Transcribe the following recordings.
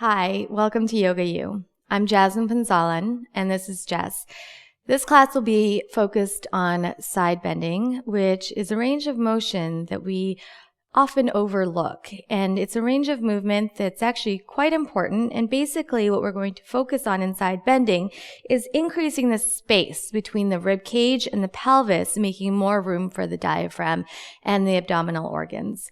Hi, welcome to YogaU. I'm Jasmine Punzalan, and this is Jess. This class will be focused on side bending, which is a range of motion that we often overlook. And it's a range of movement that's actually quite important. And basically what we're going to focus on in side bending is increasing the space between the rib cage and the pelvis, making more room for the diaphragm and the abdominal organs.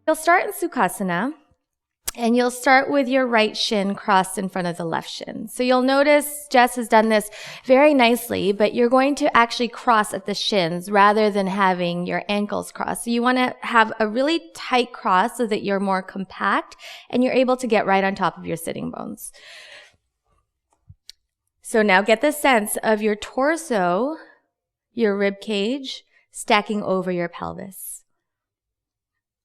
You'll start in Sukhasana, and you'll start with your right shin crossed in front of the left shin. So you'll notice Jess has done this very nicely, but you're going to actually cross at the shins rather than having your ankles cross. So you want to have a really tight cross so that you're more compact and you're able to get right on top of your sitting bones. So now get the sense of your torso, your rib cage, stacking over your pelvis.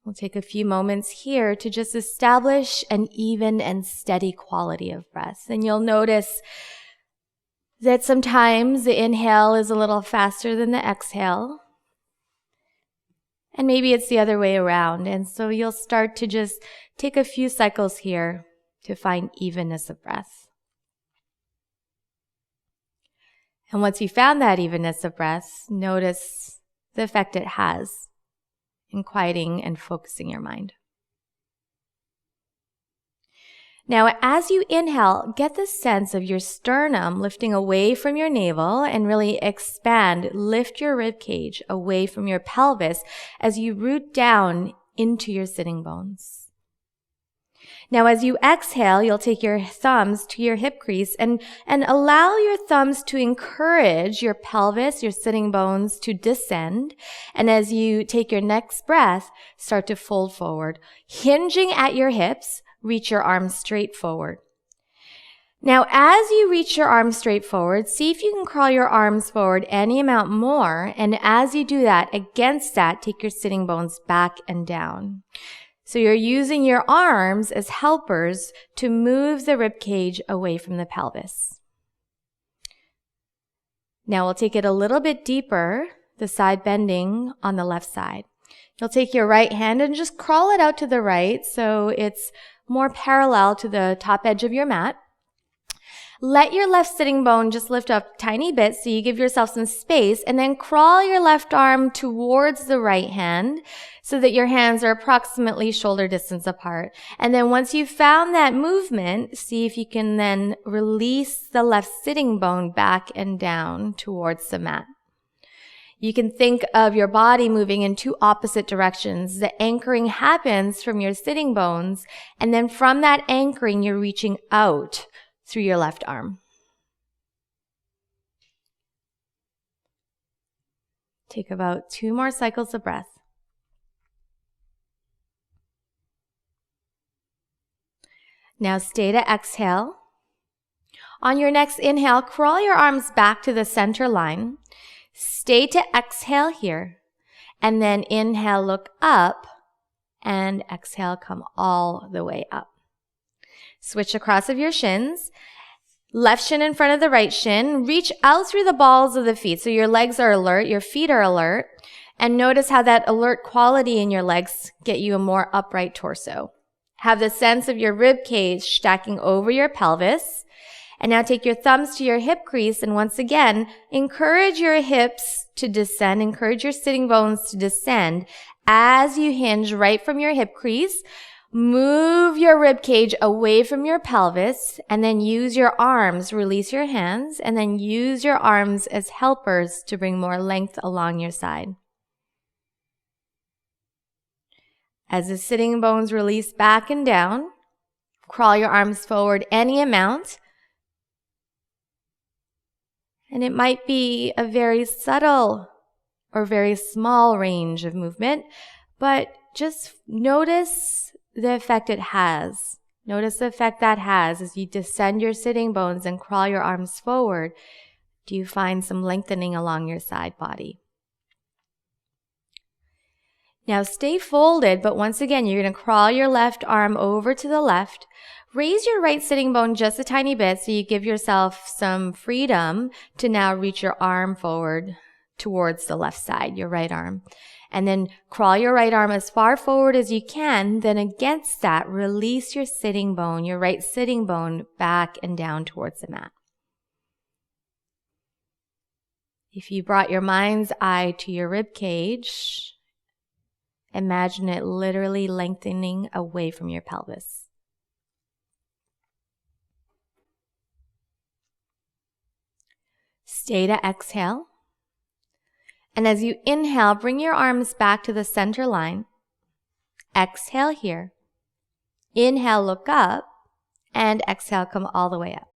We'll take a few moments here to just establish an even and steady quality of breath. And you'll notice that sometimes the inhale is a little faster than the exhale. And maybe it's the other way around. And so you'll start to just take a few cycles here to find evenness of breath. And once you found that evenness of breath, notice the effect it has in quieting and focusing your mind. Now, as you inhale, get the sense of your sternum lifting away from your navel and really expand. Lift your rib cage away from your pelvis as you root down into your sitting bones. Now, as you exhale, you'll take your thumbs to your hip crease and allow your thumbs to encourage your pelvis, your sitting bones to descend. And as you take your next breath, start to fold forward. Hinging at your hips, reach your arms straight forward. Now, as you reach your arms straight forward, see if you can crawl your arms forward any amount more. And as you do that, against that, take your sitting bones back and down. So you're using your arms as helpers to move the rib cage away from the pelvis. Now we'll take it a little bit deeper, the side bending on the left side. You'll take your right hand and just crawl it out to the right so it's more parallel to the top edge of your mat. Let your left sitting bone just lift up a tiny bit so you give yourself some space, and then crawl your left arm towards the right hand so that your hands are approximately shoulder distance apart. And then once you've found that movement, see if you can then release the left sitting bone back and down towards the mat. You can think of your body moving in two opposite directions. The anchoring happens from your sitting bones, and then from that anchoring, you're reaching out through your left arm. Take about 2 more cycles of breath. Now stay to exhale. On your next inhale, crawl your arms back to the center line. Stay to exhale here. And then inhale, look up, and exhale, come all the way up. Switch across of your shins. Left shin in front of the right shin. Reach out through the balls of the feet. So your legs are alert, your feet are alert. And notice how that alert quality in your legs get you a more upright torso. Have the sense of your rib cage stacking over your pelvis. And now take your thumbs to your hip crease and once again, encourage your hips to descend. Encourage your sitting bones to descend as you hinge right from your hip crease. Move your rib cage away from your pelvis and then use your arms, release your hands, and then use your arms as helpers to bring more length along your side. As the sitting bones release back and down, crawl your arms forward any amount. And it might be a very subtle or very small range of movement, but just notice the effect it has. Notice the effect that has as you descend your sitting bones and crawl your arms forward. Do you find some lengthening along your side body? Now stay folded, but once again, you're going to crawl your left arm over to the left. Raise your right sitting bone just a tiny bit so you give yourself some freedom to now reach your arm forward towards the left side, your right arm. And then crawl your right arm as far forward as you can. Then against that, release your sitting bone, your right sitting bone, back and down towards the mat. If you brought your mind's eye to your rib cage, imagine it literally lengthening away from your pelvis. Stay to exhale. And as you inhale, bring your arms back to the center line. Exhale here. Inhale, look up. And exhale, come all the way up.